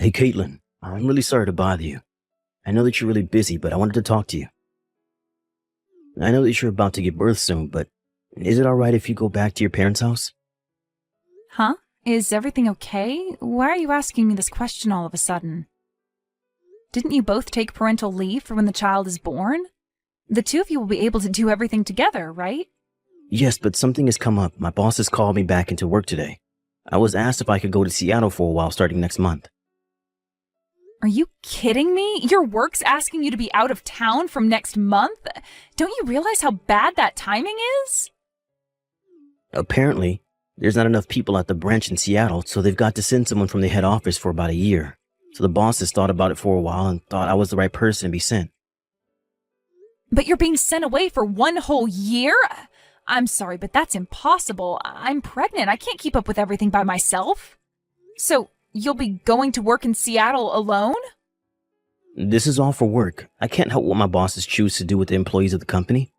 Hey, Caitlin, I'm really sorry to bother you. I know that you're really busy, but I wanted to talk to you. I know that you're about to give birth soon, but is it alright if you go back to your parents' house? Huh? Is everything okay? Why are you asking me this question all of a sudden? Didn't you both take parental leave for when the child is born? The two of you will be able to do everything together, right? Yes, but something has come up. My boss has called me back into work today. I was asked if I could go to Seattle for a while starting next month. Are you kidding me? Your work's asking you to be out of town from next month? Don't you realize how bad that timing is? Apparently, there's not enough people at the branch in Seattle, so they've got to send someone from the head office for about a year. So the boss has thought about it for a while and thought I was the right person to be sent. But you're being sent away for 1 whole year? I'm sorry, but that's impossible. I'm pregnant. I can't keep up with everything by myself. So, you'll be going to work in Seattle alone? This is all for work. I can't help what my bosses choose to do with the employees of the company.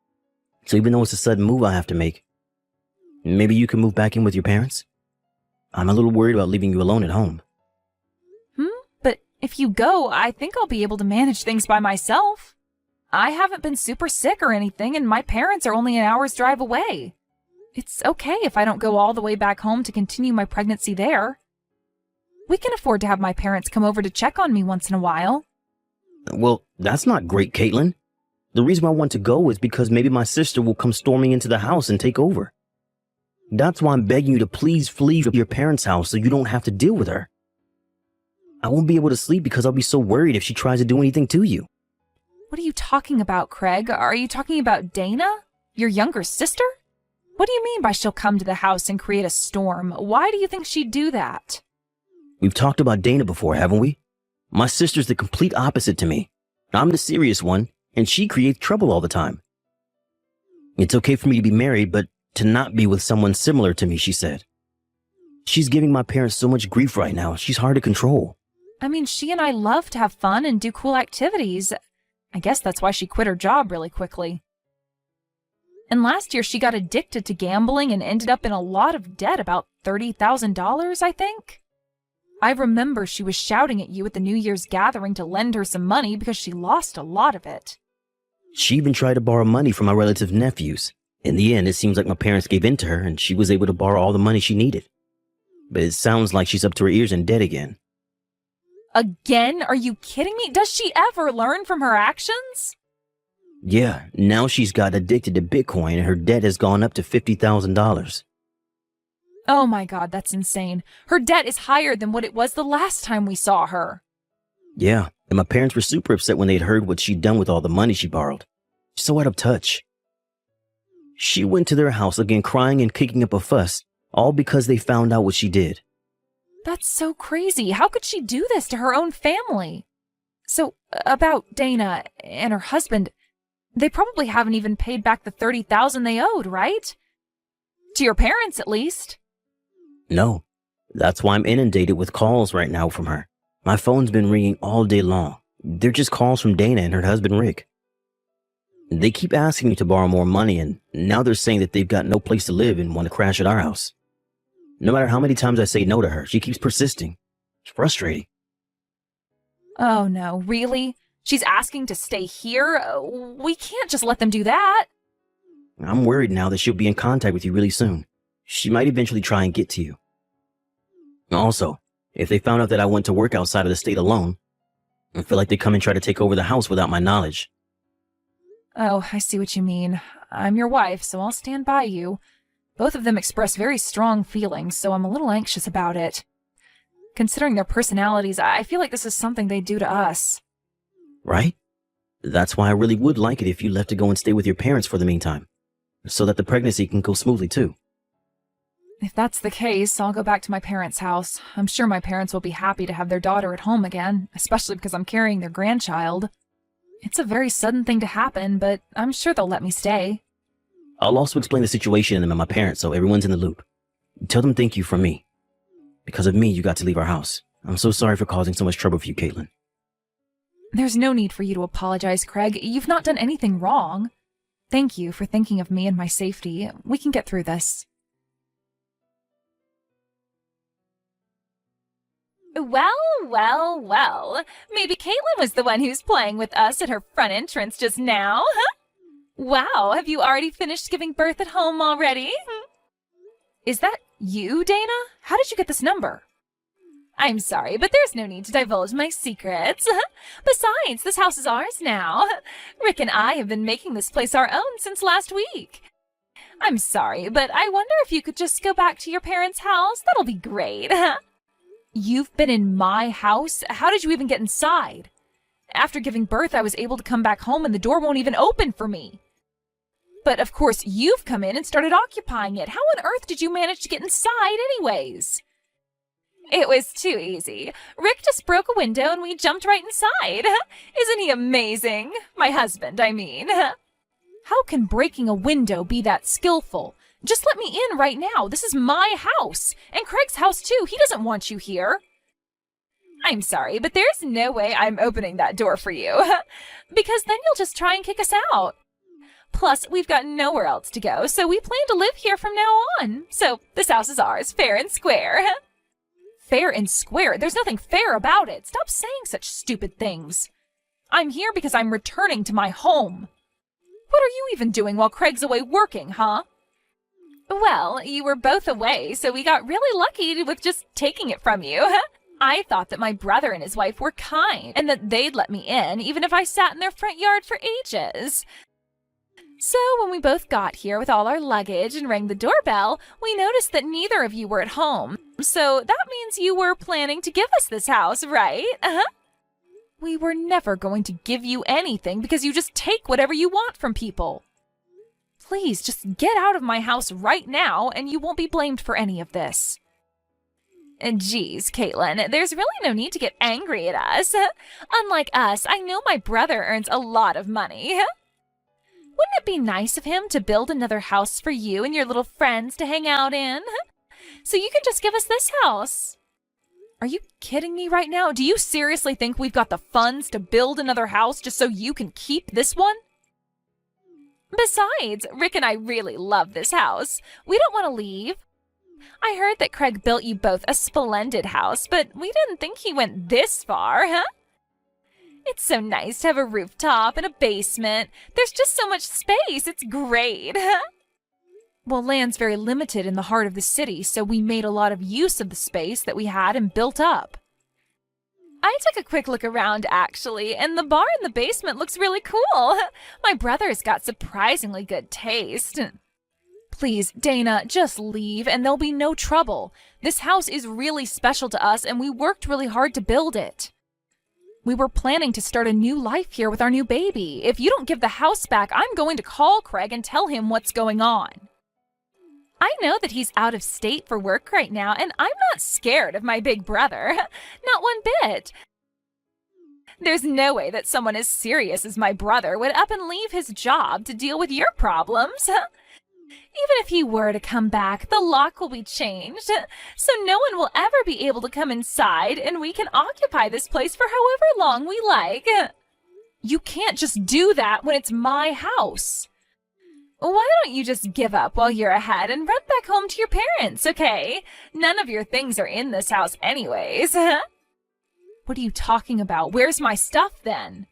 So even though it's a sudden move I have to make, maybe you can move back in with your parents? I'm a little worried about leaving you alone at home. But if you go, I think I'll be able to manage things by myself. I haven't been super sick or anything, and my parents are only an hour's drive away. It's okay if I don't go all the way back home to continue my pregnancy there. We can afford to have my parents come over to check on me once in a while. Well, that's not great, Caitlin. The reason I want to go is because maybe my sister will come storming into the house and take over. That's why I'm begging you to please flee from your parents' house so you don't have to deal with her. I won't be able to sleep because I'll be so worried if she tries to do anything to you. What are you talking about, Craig? Are you talking about Dana? Your younger sister? What do you mean by she'll come to the house and create a storm? Why do you think she'd do that? We've talked about Dana before, haven't we? My sister's the complete opposite to me. I'm the serious one, and she creates trouble all the time. It's okay for me to be married, but to not be with someone similar to me, she said. She's giving my parents so much grief right now, she's hard to control. I mean, she and I love to have fun and do cool activities. I guess that's why she quit her job really quickly. And last year she got addicted to gambling and ended up in a lot of debt, about $30,000, I think. I remember she was shouting at you at the New Year's gathering to lend her some money because she lost a lot of it. She even tried to borrow money from my relative nephews. In the end, it seems like my parents gave in to her and she was able to borrow all the money she needed. But it sounds like she's up to her ears in debt again. Again? Are you kidding me? Does she ever learn from her actions? Yeah, now she's got addicted to Bitcoin and her debt has gone up to $50,000. Oh my God, that's insane. Her debt is higher than what it was the last time we saw her. Yeah, and my parents were super upset when they'd heard what she'd done with all the money she borrowed. So out of touch. She went to their house again crying and kicking up a fuss, all because they found out what she did. That's so crazy. How could she do this to her own family? So, about Dana and her husband, they probably haven't even paid back the $30,000 they owed, right? To your parents, at least. No, that's why I'm inundated with calls right now from her. My phone's been ringing all day long. They're just calls from Dana and her husband Rick. They keep asking me to borrow more money, and now they're saying that they've got no place to live and want to crash at our house. No matter how many times I say no to her, she keeps persisting. It's frustrating. Oh no, really? She's asking to stay here? We can't just let them do that. I'm worried now that she'll be in contact with you really soon. She might eventually try and get to you. Also, if they found out that I went to work outside of the state alone, I feel like they come and try to take over the house without my knowledge. Oh, I see what you mean. I'm your wife, so I'll stand by you. Both of them express very strong feelings, so I'm a little anxious about it. Considering their personalities, I feel like this is something they do to us. Right? That's why I really would like it if you left to go and stay with your parents for the meantime, so that the pregnancy can go smoothly too. If that's the case, I'll go back to my parents' house. I'm sure my parents will be happy to have their daughter at home again, especially because I'm carrying their grandchild. It's a very sudden thing to happen, but I'm sure they'll let me stay. I'll also explain the situation to them and my parents so everyone's in the loop. Tell them thank you from me. Because of me, you got to leave our house. I'm so sorry for causing so much trouble for you, Caitlin. There's no need for you to apologize, Craig. You've not done anything wrong. Thank you for thinking of me and my safety. We can get through this. Well, well, well. Maybe Caitlin was the one who's playing with us at her front entrance just now. Wow, have you already finished giving birth at home already? Is that you, Dana? How did you get this number? I'm sorry, but there's no need to divulge my secrets. Besides, this house is ours now. Rick and I have been making this place our own since last week. I'm sorry, but I wonder if you could just go back to your parents' house. That'll be great. You've been in my house? How did you even get inside? After giving birth, I was able to come back home and the door won't even open for me. But of course, you've come in and started occupying it. How on earth did you manage to get inside anyways? It was too easy. Rick just broke a window and we jumped right inside. Isn't he amazing? My husband, I mean. How can breaking a window be that skillful? Just let me in right now. This is my house. And Craig's house too. He doesn't want you here. I'm sorry, but there's no way I'm opening that door for you. Because then you'll just try and kick us out. Plus, we've got nowhere else to go, so we plan to live here from now on. So this house is ours, fair and square. Fair and square? There's nothing fair about it. Stop saying such stupid things. I'm here because I'm returning to my home. What are you even doing while Craig's away working, huh? Well, you were both away, so we got really lucky with just taking it from you. I thought that my brother and his wife were kind, and that they'd let me in, even if I sat in their front yard for ages. So when we both got here with all our luggage and rang the doorbell, we noticed that neither of you were at home. So that means you were planning to give us this house, right? We were never going to give you anything because you just take whatever you want from people. Please, just get out of my house right now and you won't be blamed for any of this. And geez, Caitlin, there's really no need to get angry at us. Unlike us, I know my brother earns a lot of money. Wouldn't it be nice of him to build another house for you and your little friends to hang out in? So you can just give us this house. Are you kidding me right now? Do you seriously think we've got the funds to build another house just so you can keep this one? Besides, Rick and I really love this house. We don't want to leave. I heard that Craig built you both a splendid house, but we didn't think he went this far, huh? It's so nice to have a rooftop and a basement. There's just so much space. It's great. Well, land's very limited in the heart of the city, so we made a lot of use of the space that we had and built up. I took a quick look around, actually, and the bar in the basement looks really cool. My brother's got surprisingly good taste. Please, Dana, just leave and there'll be no trouble. This house is really special to us and we worked really hard to build it. We were planning to start a new life here with our new baby. If you don't give the house back, I'm going to call Craig and tell him what's going on. I know that he's out of state for work right now, and I'm not scared of my big brother. Not one bit. There's no way that someone as serious as my brother would up and leave his job to deal with your problems. Even if he were to come back, the lock will be changed, so no one will ever be able to come inside, and we can occupy this place for however long we like. You can't just do that when it's my house. Why don't you just give up while you're ahead and run back home to your parents, okay? None of your things are in this house anyways. What are you talking about? Where's my stuff then?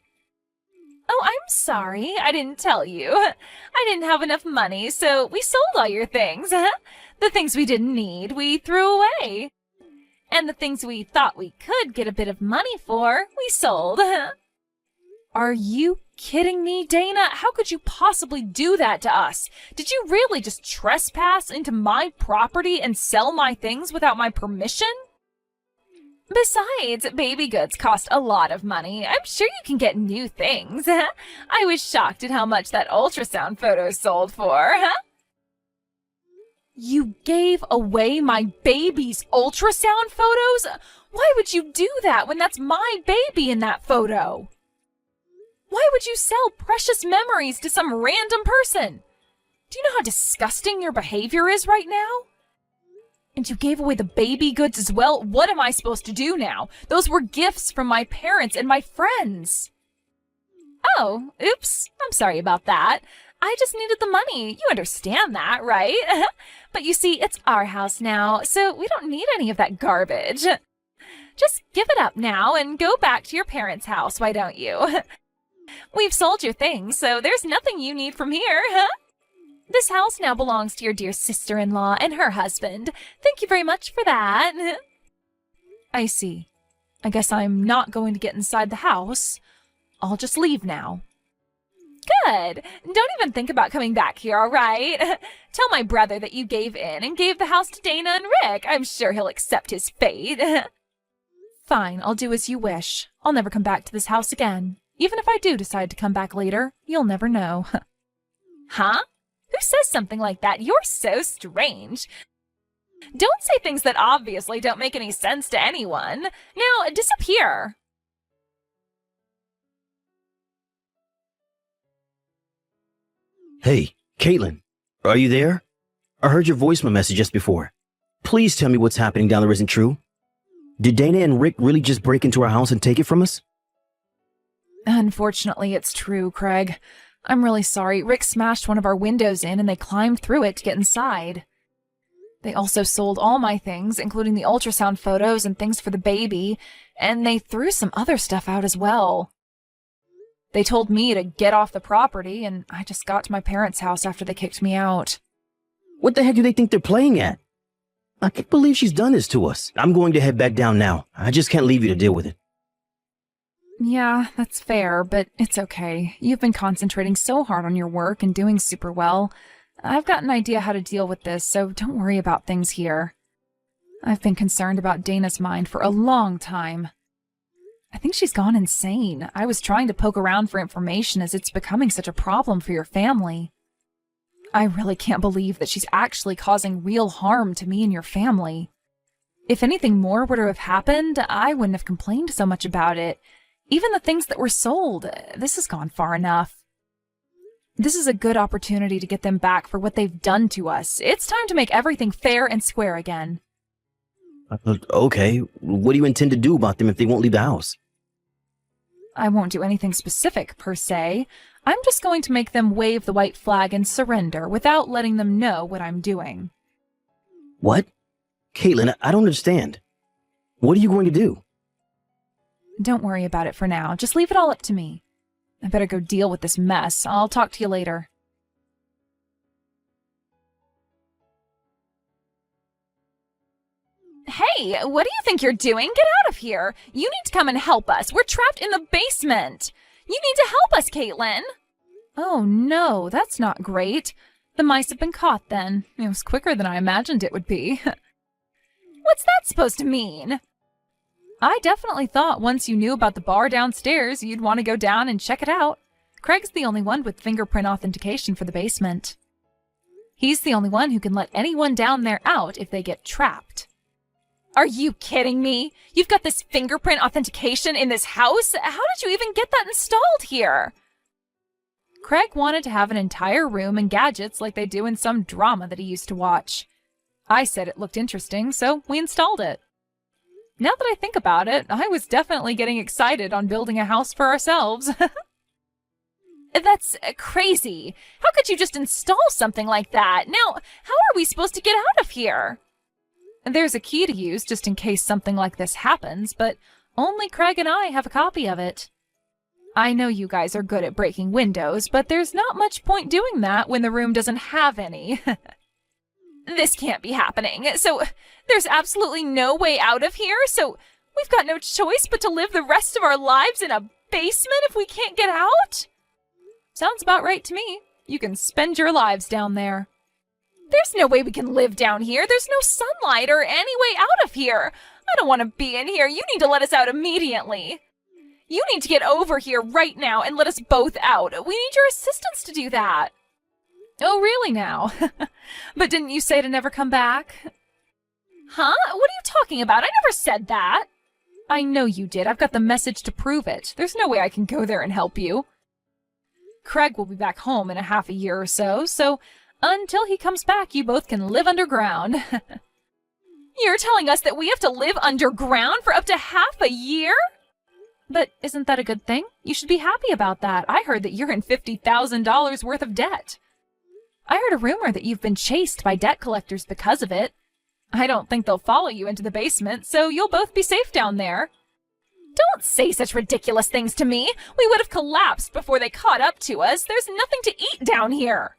Oh, I'm sorry. I didn't tell you. I didn't have enough money, so we sold all your things. The things we didn't need, we threw away. And the things we thought we could get a bit of money for, we sold. Are you kidding me, Dana? How could you possibly do that to us? Did you really just trespass into my property and sell my things without my permission? Besides, baby goods cost a lot of money. I'm sure you can get new things. I was shocked at how much that ultrasound photo sold for. You gave away my baby's ultrasound photos? Why would you do that when that's my baby in that photo? Why would you sell precious memories to some random person? Do you know how disgusting your behavior is right now? And you gave away the baby goods as well? What am I supposed to do now? Those were gifts from my parents and my friends. Oh, oops. I'm sorry about that. I just needed the money. You understand that, right? But you see, it's our house now, so we don't need any of that garbage. Just give it up now and go back to your parents' house, why don't you? We've sold your things, so there's nothing you need from here, huh? This house now belongs to your dear sister-in-law and her husband. Thank you very much for that. I see. I guess I'm not going to get inside the house. I'll just leave now. Good. Don't even think about coming back here, all right? Tell my brother that you gave in and gave the house to Dana and Rick. I'm sure he'll accept his fate. Fine, I'll do as you wish. I'll never come back to this house again. Even if I do decide to come back later, you'll never know. Huh? Who says something like that? You're so strange. Don't say things that obviously don't make any sense to anyone. Now, disappear. Hey, Caitlin, are you there? I heard your voicemail message just before. Please tell me what's happening down there isn't true. Did Dana and Rick really just break into our house and take it from us? Unfortunately, it's true, Craig. I'm really sorry. Rick smashed one of our windows in and they climbed through it to get inside. They also sold all my things, including the ultrasound photos and things for the baby, and they threw some other stuff out as well. They told me to get off the property, and I just got to my parents' house after they kicked me out. What the heck do they think they're playing at? I can't believe she's done this to us. I'm going to head back down now. I just can't leave you to deal with it. Yeah, that's fair, but it's okay. You've been concentrating so hard on your work and doing super well. I've got an idea how to deal with this, so don't worry about things here. I've been concerned about Dana's mind for a long time. I think she's gone insane. I was trying to poke around for information as it's becoming such a problem for your family. I really can't believe that she's actually causing real harm to me and your family. If anything more were to have happened, I wouldn't have complained so much about it. Even the things that were sold, this has gone far enough. This is a good opportunity to get them back for what they've done to us. It's time to make everything fair and square again. Okay, what do you intend to do about them if they won't leave the house? I won't do anything specific, per se. I'm just going to make them wave the white flag and surrender without letting them know what I'm doing. What? Caitlin, I don't understand. What are you going to do? Don't worry about it for now. Just leave it all up to me. I better go deal with this mess. I'll talk to you later. Hey, what do you think you're doing? Get out of here! You need to come and help us. We're trapped in the basement. You need to help us, Caitlin. Oh no, that's not great. The mice have been caught then. It was quicker than I imagined it would be. What's that supposed to mean? I definitely thought once you knew about the bar downstairs, you'd want to go down and check it out. Craig's the only one with fingerprint authentication for the basement. He's the only one who can let anyone down there out if they get trapped. Are you kidding me? You've got this fingerprint authentication in this house? How did you even get that installed here? Craig wanted to have an entire room and gadgets like they do in some drama that he used to watch. I said it looked interesting, so we installed it. Now that I think about it, I was definitely getting excited on building a house for ourselves. That's crazy. How could you just install something like that? Now, how are we supposed to get out of here? There's a key to use just in case something like this happens, but only Craig and I have a copy of it. I know you guys are good at breaking windows, but there's not much point doing that when the room doesn't have any. This can't be happening. So there's absolutely no way out of here, so we've got no choice but to live the rest of our lives in a basement if we can't get out? Sounds about right to me. You can spend your lives down there. There's no way we can live down here. There's no sunlight or any way out of here. I don't want to be in here. You need to let us out immediately. You need to get over here right now and let us both out. We need your assistance to do that. Oh, really now? But didn't you say to never come back? Huh? What are you talking about? I never said that. I know you did. I've got the message to prove it. There's no way I can go there and help you. Craig will be back home in a half a year or so, so until he comes back, you both can live underground. You're telling us that we have to live underground for up to half a year? But isn't that a good thing? You should be happy about that. I heard that you're in $50,000 worth of debt. I heard a rumor that you've been chased by debt collectors because of it. I don't think they'll follow you into the basement, so you'll both be safe down there. Don't say such ridiculous things to me. We would have collapsed before they caught up to us. There's nothing to eat down here.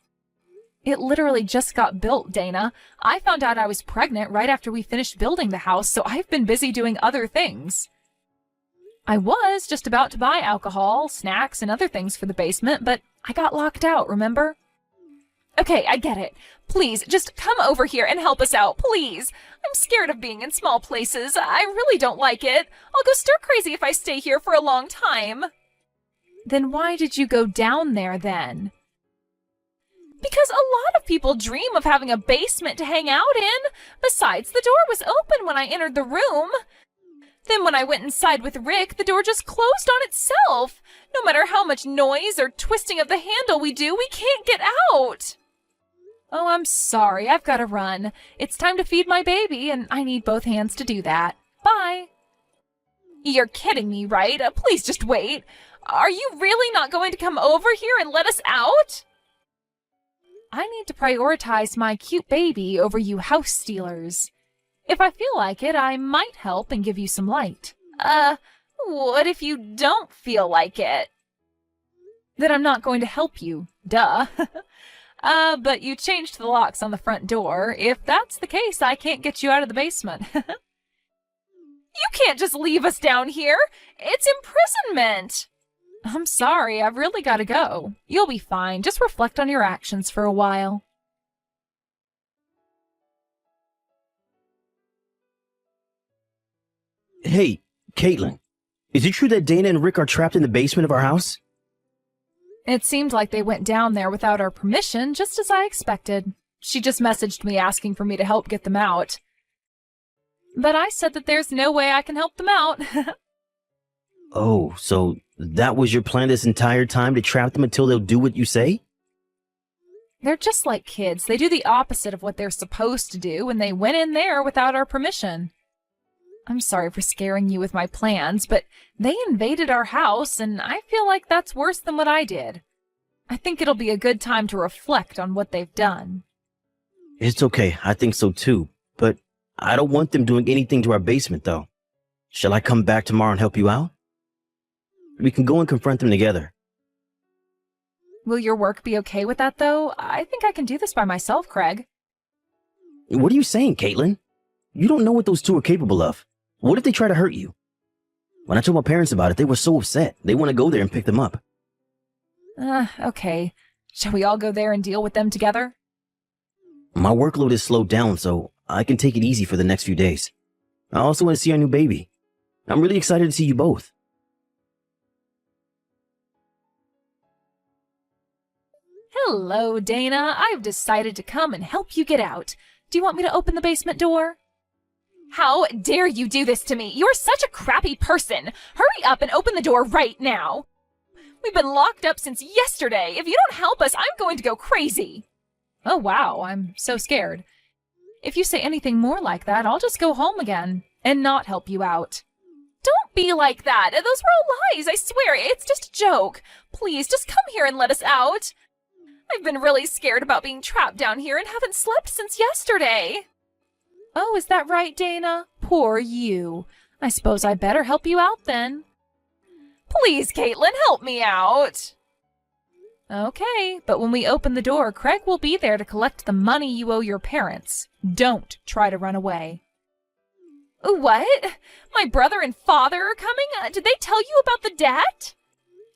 It literally just got built, Dana. I found out I was pregnant right after we finished building the house, so I've been busy doing other things. I was just about to buy alcohol, snacks, and other things for the basement, but I got locked out, remember? Okay, I get it. Please, just come over here and help us out, please. I'm scared of being in small places. I really don't like it. I'll go stir crazy if I stay here for a long time. Then why did you go down there then? Because a lot of people dream of having a basement to hang out in. Besides, the door was open when I entered the room. Then when I went inside with Rick, the door just closed on itself. No matter how much noise or twisting of the handle we do, we can't get out. Oh, I'm sorry. I've got to run. It's time to feed my baby, and I need both hands to do that. Bye. You're kidding me, right? Please just wait. Are you really not going to come over here and let us out? I need to prioritize my cute baby over you house stealers. If I feel like it, I might help and give you some light. What if you don't feel like it? Then I'm not going to help you. Duh. But you changed the locks on the front door. If that's the case, I can't get you out of the basement. You can't just leave us down here. It's imprisonment. I'm sorry, I've really got to go. You'll be fine. Just reflect on your actions for a while. Hey, Caitlin, is it true that Dana and Rick are trapped in the basement of our house? It seemed like they went down there without our permission, just as I expected. She just messaged me asking for me to help get them out. But I said that there's no way I can help them out. Oh, so that was your plan this entire time, to trap them until they'll do what you say? They're just like kids. They do the opposite of what they're supposed to do, and they went in there without our permission. I'm sorry for scaring you with my plans, but they invaded our house, and I feel like that's worse than what I did. I think it'll be a good time to reflect on what they've done. It's okay, I think so too, but I don't want them doing anything to our basement, though. Shall I come back tomorrow and help you out? We can go and confront them together. Will your work be okay with that, though? I think I can do this by myself, Craig. What are you saying, Caitlin? You don't know what those two are capable of. What if they try to hurt you? When I told my parents about it, they were so upset. They want to go there and pick them up. Okay. Shall we all go there and deal with them together? My workload is slowed down, so I can take it easy for the next few days. I also want to see our new baby. I'm really excited to see you both. Hello, Dana. I've decided to come and help you get out. Do you want me to open the basement door? How dare you do this to me? You're such a crappy person. Hurry up and open the door right now. We've been locked up since yesterday. If you don't help us, I'm going to go crazy. Oh, wow. I'm so scared. If you say anything more like that, I'll just go home again and not help you out. Don't be like that. Those were all lies. I swear. It's just a joke. Please, just come here and let us out. I've been really scared about being trapped down here and haven't slept since yesterday. Oh, is that right, Dana? Poor you. I suppose I better help you out then. Please, Caitlin, help me out. Okay, but when we open the door, Craig will be there to collect the money you owe your parents. Don't try to run away. What? My brother and father are coming? Did they tell you about the debt?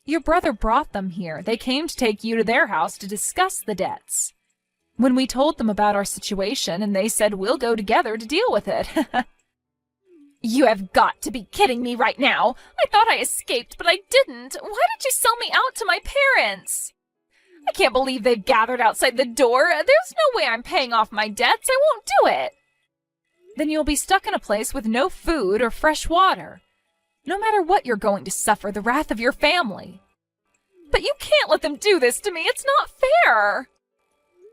Your brother brought them here. They came to take you to their house to discuss the debts. When we told them about our situation, and they said we'll go together to deal with it. You have got to be kidding me right now. I thought I escaped, but I didn't. Why did you sell me out to my parents? I can't believe they've gathered outside the door. There's no way I'm paying off my debts. I won't do it. Then you'll be stuck in a place with no food or fresh water. No matter what, you're going to suffer the wrath of your family. But you can't let them do this to me. It's not fair.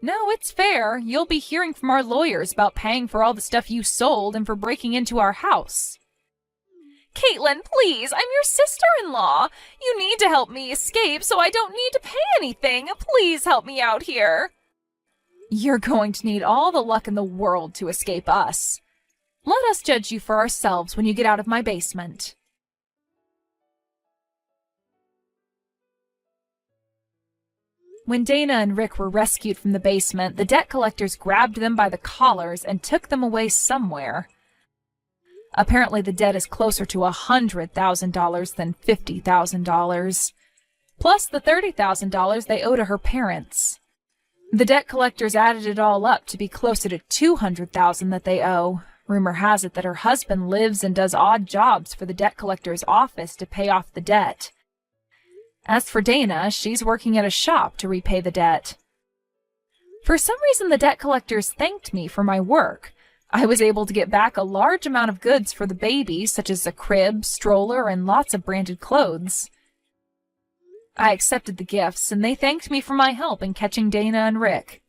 No, it's fair. You'll be hearing from our lawyers about paying for all the stuff you sold and for breaking into our house. Caitlin, please, I'm your sister-in-law. You need to help me escape so I don't need to pay anything. Please help me out here. You're going to need all the luck in the world to escape us. Let us judge you for ourselves when you get out of my basement. When Dana and Rick were rescued from the basement, the debt collectors grabbed them by the collars and took them away somewhere. Apparently, the debt is closer to $100,000 than $50,000, plus the $30,000 they owe to her parents. The debt collectors added it all up to be closer to $200,000 that they owe. Rumor has it that her husband lives and does odd jobs for the debt collector's office to pay off the debt. As for Dana, she's working at a shop to repay the debt. For some reason, the debt collectors thanked me for my work. I was able to get back a large amount of goods for the baby, such as a crib, stroller, and lots of branded clothes. I accepted the gifts, and they thanked me for my help in catching Dana and Rick.